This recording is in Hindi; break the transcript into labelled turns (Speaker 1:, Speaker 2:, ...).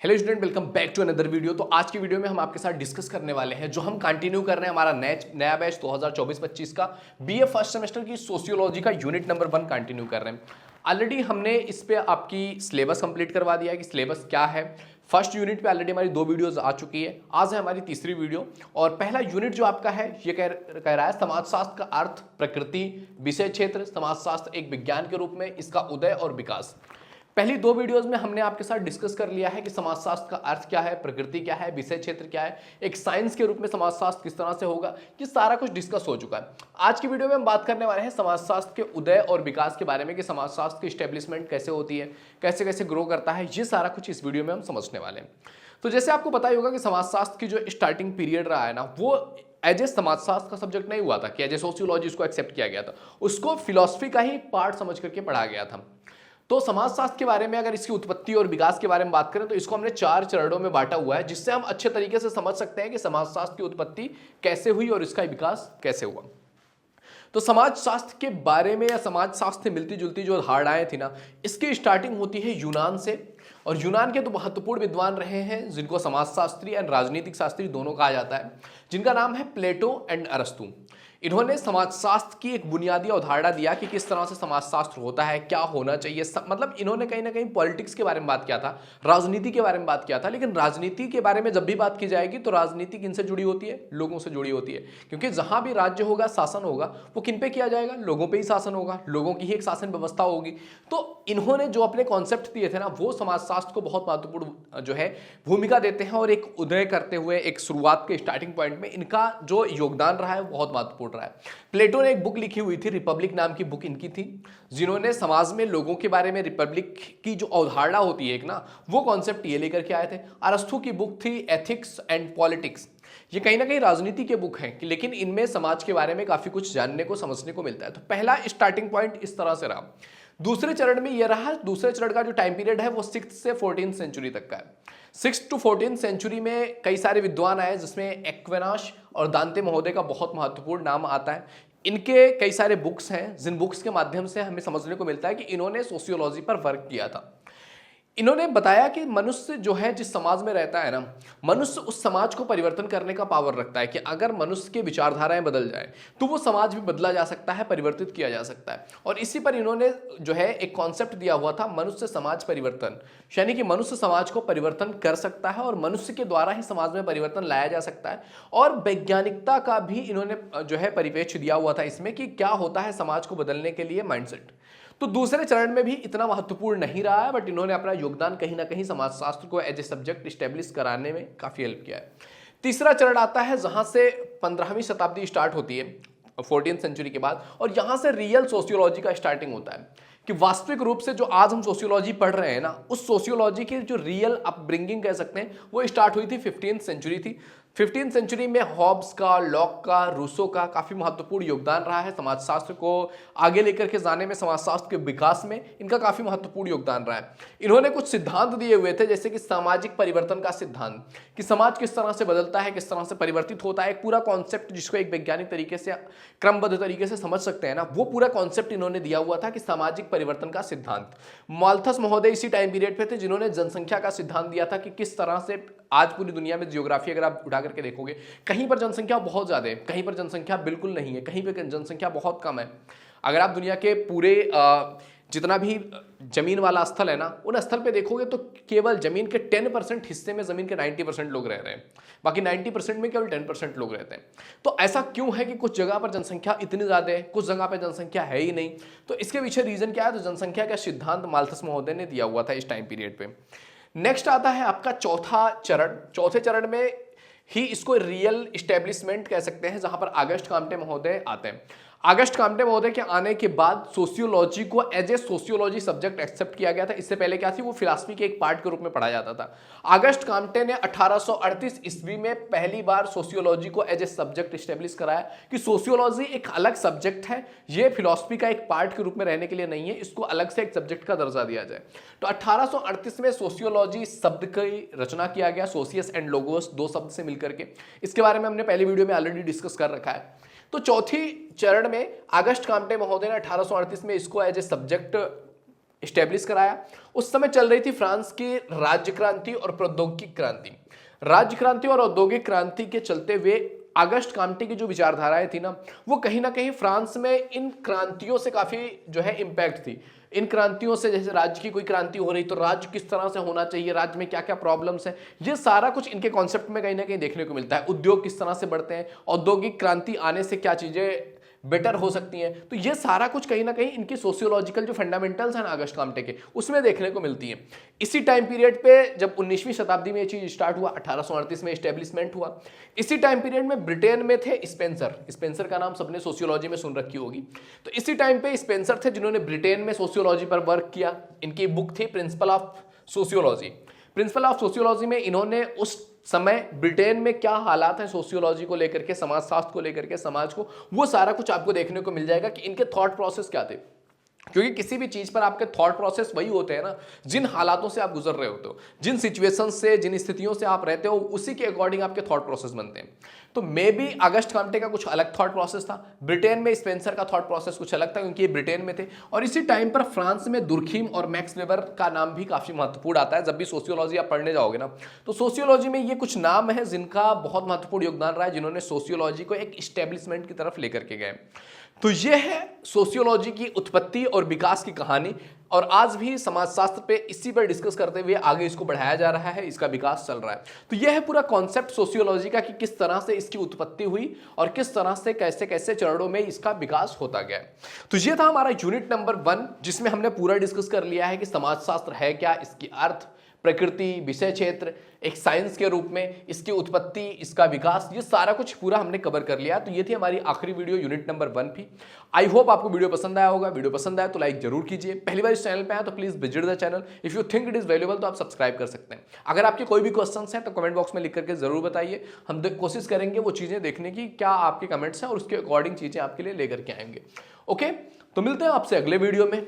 Speaker 1: Hello student, welcome back to another video. तो आज की वीडियो में हम आपके साथ डिस्कस करने वाले हैं, जो हम कंटिन्यू कर रहे हैं हमारा नया बैच 2024-25 का बीए फर्स्ट सेमेस्टर की सोशियोलॉजी का यूनिट नंबर 1 कंटिन्यू कर रहे हैं। ऑलरेडी हमने इस पे आपकी सिलेबस कंप्लीट करवा दिया है कि सिलेबस क्या है। फर्स्ट यूनिट पे ऑलरेडी हमारी 2 वीडियोस आ चुकी है, आज है हमारी तीसरी वीडियो। और पहला यूनिट जो आपका है ये कह रहा है समाजशास्त्र का अर्थ, प्रकृति, विषय क्षेत्र, समाजशास्त्र एक विज्ञान के रूप में, इसका उदय और विकास। पहली 2 वीडियोस में हमने आपके साथ डिस्कस कर लिया है कि समाजशास्त्र का अर्थ क्या है, प्रकृति क्या है, विषय क्षेत्र क्या है, एक साइंस के रूप में समाजशास्त्र किस तरह से होगा, ये सारा कुछ डिस्कस हो चुका है। आज की वीडियो में हम बात करने वाले हैं समाजशास्त्र के उदय और विकास के बारे में कि समाजशास्त्र की स्टेब्लिशमेंट कैसे होती है, कैसे कैसे ग्रो करता है, ये सारा कुछ इस वीडियो में हम समझने वाले हैं। तो जैसे आपको पता ही होगा कि समाजशास्त्र की जो स्टार्टिंग पीरियड रहा है ना, वो एज ए समाजशास्त्र का सब्जेक्ट नहीं हुआ था कि एज ए सोशियोलॉजी उसको एक्सेप्ट किया गया था, उसको फिलॉसफी का ही पार्ट समझ करके पढ़ा गया था। तो समाजशास्त्र के बारे में अगर इसकी उत्पत्ति और विकास के बारे में बात करें तो इसको हमने 4 चरणों में बांटा हुआ है, जिससे हम अच्छे तरीके से समझ सकते हैं कि समाजशास्त्र की उत्पत्ति कैसे हुई और इसका विकास कैसे हुआ। तो समाजशास्त्र के बारे में या समाजशास्त्र से मिलती जुलती जो धारणाएं थी ना, इसकी स्टार्टिंग होती है यूनान से। और यूनान के तो महत्वपूर्ण विद्वान रहे हैं जिनको समाजशास्त्री एंड राजनीतिक शास्त्री दोनों कहा जाता है, जिनका नाम है प्लेटो एंड अरस्तु। इन्होंने समाजशास्त्र की एक बुनियादी अवधारणा दिया कि किस तरह से समाजशास्त्र होता है, क्या होना चाहिए। मतलब इन्होंने कहीं ना कहीं पॉलिटिक्स के बारे में बात किया था, राजनीति के बारे में बात किया था। लेकिन राजनीति के बारे में जब भी बात की जाएगी तो राजनीति किनसे जुड़ी होती है? लोगों से जुड़ी होती है, क्योंकि जहां भी राज्य होगा, शासन होगा, वो किन पे किया जाएगा? लोगों पे ही शासन होगा, लोगों की ही एक शासन व्यवस्था होगी। तो इन्होंने जो अपने कॉन्सेप्ट दिए थे ना, वो समाजशास्त्र को बहुत महत्वपूर्ण जो है भूमिका देते हैं। और एक उदय करते हुए एक शुरुआत के स्टार्टिंग पॉइंट में इनका जो योगदान रहा है वो बहुत महत्वपूर्ण रहा है। प्लेटो ने एक बुक लिखी हुई थी, रिपब्लिक नाम की बुक इनकी थी, जिन्होंने समाज में लोगों के बारे में रिपब्लिक की जो अवधारणा होती है एक ना, वो कॉन्सेप्ट ये लेकर के आए थे। अरस्तु की बुक थी एथिक्स एंड पॉलिटिक्स। ये कहीं ना कहीं राजनीति के बुक हैं, लेकिन इनमें समाज के बारे में काफी कुछ जानने को, समझने को मिलता है। तो पहला स्टार्टिंग पॉइंट इस तरह से रहा। दूसरे चरण में यह रहा, दूसरे चरण का जो टाइम पीरियड है वो 6th से 14th सेंचुरी तक का है। 6th to 14th सेंचुरी में कई सारे विद्वान आए, जिसमें एक्विनाश और दांते महोदय का बहुत महत्वपूर्ण नाम आता है। इनके कई सारे बुक्स हैं, जिन बुक्स के माध्यम से हमें समझने को मिलता है कि इन्होंने सोशियोलॉजी पर वर्क किया था। इन्होंने बताया कि मनुष्य जो है जिस समाज में रहता है ना, मनुष्य उस समाज को परिवर्तन करने का पावर रखता है कि अगर मनुष्य की विचारधाराएं बदल जाए तो वो समाज भी बदला जा सकता है, परिवर्तित किया जा सकता है। और इसी पर इन्होंने जो है एक कॉन्सेप्ट दिया हुआ था, मनुष्य समाज परिवर्तन, यानी कि मनुष्य समाज को परिवर्तन कर सकता है और मनुष्य के द्वारा ही समाज में परिवर्तन लाया जा सकता है। और वैज्ञानिकता का भी इन्होंने जो है परिप्रेक्ष्य दिया हुआ था इसमें कि क्या होता है समाज को बदलने के लिए माइंडसेट। तो दूसरे चरण में भी इतना महत्वपूर्ण नहीं रहा है, बट इन्होंने अपना योगदान कहीं ना कहीं समाजशास्त्र को एज ए सब्जेक्ट स्टेब्लिश कराने में काफी हेल्प किया है। तीसरा चरण आता है जहां से 15वीं शताब्दी स्टार्ट होती है 14th सेंचुरी के बाद, और यहां से रियल सोशियोलॉजी का स्टार्टिंग होता है कि वास्तविक रूप से जो आज हम सोशियोलॉजी पढ़ रहे हैं ना, उस सोशियोलॉजी की जो रियल अपब्रिंगिंग कह सकते हैं वो स्टार्ट हुई थी 15th सेंचुरी थी। 15th सेंचुरी में हॉब्स का, लॉक का, रूसो का काफी महत्वपूर्ण योगदान रहा है। समाजशास्त्र को आगे लेकर के जाने में, समाजशास्त्र के विकास में इनका काफी महत्वपूर्ण योगदान रहा है। इन्होंने कुछ सिद्धांत दिए हुए थे, जैसे कि सामाजिक परिवर्तन का सिद्धांत, कि समाज किस तरह से बदलता है, किस तरह से परिवर्तित होता है, एक पूरा कॉन्सेप्ट जिसको एक वैज्ञानिक तरीके से, क्रमबद्ध तरीके से समझ सकते हैं ना, वो पूरा कॉन्सेप्ट इन्होंने दिया हुआ था कि सामाजिक परिवर्तन का सिद्धांत। माल्थस महोदय इसी टाइम पीरियड पे थे, जिन्होंने जनसंख्या का सिद्धांत दिया था कि किस तरह से आज पूरी दुनिया में जियोग्राफी अगर आप उठा करके देखोगे, कहीं पर जनसंख्या बहुत ज्यादा है, कहीं पर जनसंख्या बिल्कुल नहीं है, कहीं पर जनसंख्या बहुत कम है। अगर आप दुनिया के पूरे जितना भी जमीन वाला स्थल है ना, उन स्थल पे देखोगे तो केवल जमीन के 10% हिस्से में जमीन के 90% लोग रह रहे हैं, बाकी 90% में केवल 10% लोग रहते हैं। तो ऐसा क्यों है कि कुछ जगह पर जनसंख्या इतनी ज्यादा है, कुछ जगह पर जनसंख्या है ही नहीं? तो इसके पीछे रीजन क्या है? तो जनसंख्या का सिद्धांत माल्थस महोदय ने दिया हुआ था इस टाइम पीरियड पे। नेक्स्ट आता है आपका चौथा चरण। चौथे चरण में ही इसको रियल इस्टेब्लिशमेंट कह सकते हैं, जहां पर अगस्ट काम्टे महोदय आते हैं। अगस्ट काम्टे महोदय के आने के बाद सोशियोलॉजी को as a sociology subject accept किया गया था। इससे पहले क्या थी, वो फिलॉसफी के एक पार्ट के रूप में पढ़ा जाता था। अगस्ट काम्टे ने 1838 ईस्वी में पहली बार सोशियोलॉजी को एज ए सब्जेक्ट स्टेब्लिश कराया कि सोशियोलॉजी एक अलग सब्जेक्ट है, ये फिलॉसफी का एक पार्ट के रूप में रहने के लिए नहीं है, इसको अलग से एक सब्जेक्ट का दर्जा दिया जाए। तो 1838 में सोशियोलॉजी शब्द की रचना किया गया, सोशियस एंड लोगोस, 2 शब्द से मिलकर के। इसके बारे में हमने पहली वीडियो में ऑलरेडी डिस्कस कर रखा है। तो चौथी चरण में अगस्ट काम्टे महोदय ने 1838 में इसको एज ए सब्जेक्ट स्टेब्लिश कराया। उस समय चल रही थी फ्रांस की राज्य क्रांति और प्रौद्योगिक क्रांति। राज्य क्रांति और औद्योगिक क्रांति के चलते हुए अगस्ट कांटे की जो विचारधाराएं थी ना, वो कहीं ना कहीं फ्रांस में इन क्रांतियों से काफी जो है इंपैक्ट थी। इन क्रांतियों से, जैसे राज्य की कोई क्रांति हो रही तो राज्य किस तरह से होना चाहिए, राज्य में क्या क्या प्रॉब्लम्स है, ये सारा कुछ इनके कॉन्सेप्ट में कहीं ना कहीं देखने को मिलता है। उद्योग किस तरह से बढ़ते हैं, औद्योगिक क्रांति आने से क्या चीजें बेटर हो सकती हैं, तो ये सारा कुछ कहीं ना कहीं इनकी सोशियोलॉजिकल जो फंडामेंटल्स हैं ना अगस्ट काम्टे के, उसमें देखने को मिलती हैं। इसी टाइम पीरियड पे जब 19वीं शताब्दी में ये चीज स्टार्ट हुआ, 1838 में एस्टेब्लिशमेंट हुआ। इसी टाइम पीरियड में ब्रिटेन में थे स्पेंसर। स्पेंसर का नाम सबने सोशियोलॉजी में सुन रखी होगी। तो इसी टाइम पे स्पेंसर थे जिन्होंने ब्रिटेन में सोशियोलॉजी पर वर्क किया। इनकी बुक थी principle of sociology. Principle of sociology में इन्होंने उस समय ब्रिटेन में क्या हालात हैं सोशियोलॉजी को लेकर के, समाजशास्त्र को लेकर के, समाज को, वो सारा कुछ आपको देखने को मिल जाएगा कि इनके थॉट प्रोसेस क्या थे। क्योंकि किसी भी चीज पर आपके थॉट प्रोसेस वही होते हैं ना जिन हालातों से आप गुजर रहे होते हो, जिन सिचुएशन से, जिन स्थितियों से आप रहते हो, उसी के अकॉर्डिंग आपके थॉट प्रोसेस बनते हैं। तो मे बी अगस्ट काम्टे का कुछ अलग थॉट प्रोसेस था, ब्रिटेन में स्पेंसर का थॉट प्रोसेस कुछ अलग था क्योंकि ये ब्रिटेन में थे। और इसी टाइम पर फ्रांस में दुर्खीम और मैक्स वेबर का नाम भी काफी महत्वपूर्ण आता है। जब भी सोशियोलॉजी आप पढ़ने जाओगे ना, तो सोशियोलॉजी में ये कुछ नाम है जिनका बहुत महत्वपूर्ण योगदान रहा है, जिन्होंने सोशियोलॉजी को एक स्टैब्लिशमेंट की तरफ लेकर के गए। तो यह है सोशियोलॉजी की उत्पत्ति और विकास की कहानी। और आज भी समाजशास्त्र पे इसी पर डिस्कस करते हुए आगे इसको बढ़ाया जा रहा है, इसका विकास चल रहा है। तो यह है पूरा कॉन्सेप्ट सोशियोलॉजी का कि किस तरह से इसकी उत्पत्ति हुई और किस तरह से कैसे कैसे चरणों में इसका विकास होता गया। तो यह था हमारा यूनिट नंबर 1, जिसमें हमने पूरा डिस्कस कर लिया है कि समाजशास्त्र है क्या, इसकी अर्थ, प्रकृति, विषय क्षेत्र, एक साइंस के रूप में इसकी उत्पत्ति, इसका विकास, ये सारा कुछ पूरा हमने कवर कर लिया। तो ये थी हमारी आखिरी वीडियो यूनिट नंबर 1 भी। आई होप आपको वीडियो पसंद आया होगा। वीडियो पसंद आया तो लाइक जरूर कीजिए। पहली बार इस चैनल पे आए तो please visit the channel. If you think it is valuable तो आप सब्सक्राइब कर सकते हैं। अगर आपके कोई भी क्वेश्चन है तो कमेंट बॉक्स में लिख करके जरूर बताइए। हम कोशिश करेंगे वो चीजें देखने की क्या आपके कमेंट्स हैं और उसके अकॉर्डिंग चीजें आपके लिए लेकर के आएंगे। ओके, तो मिलते हैं आपसे अगले वीडियो में।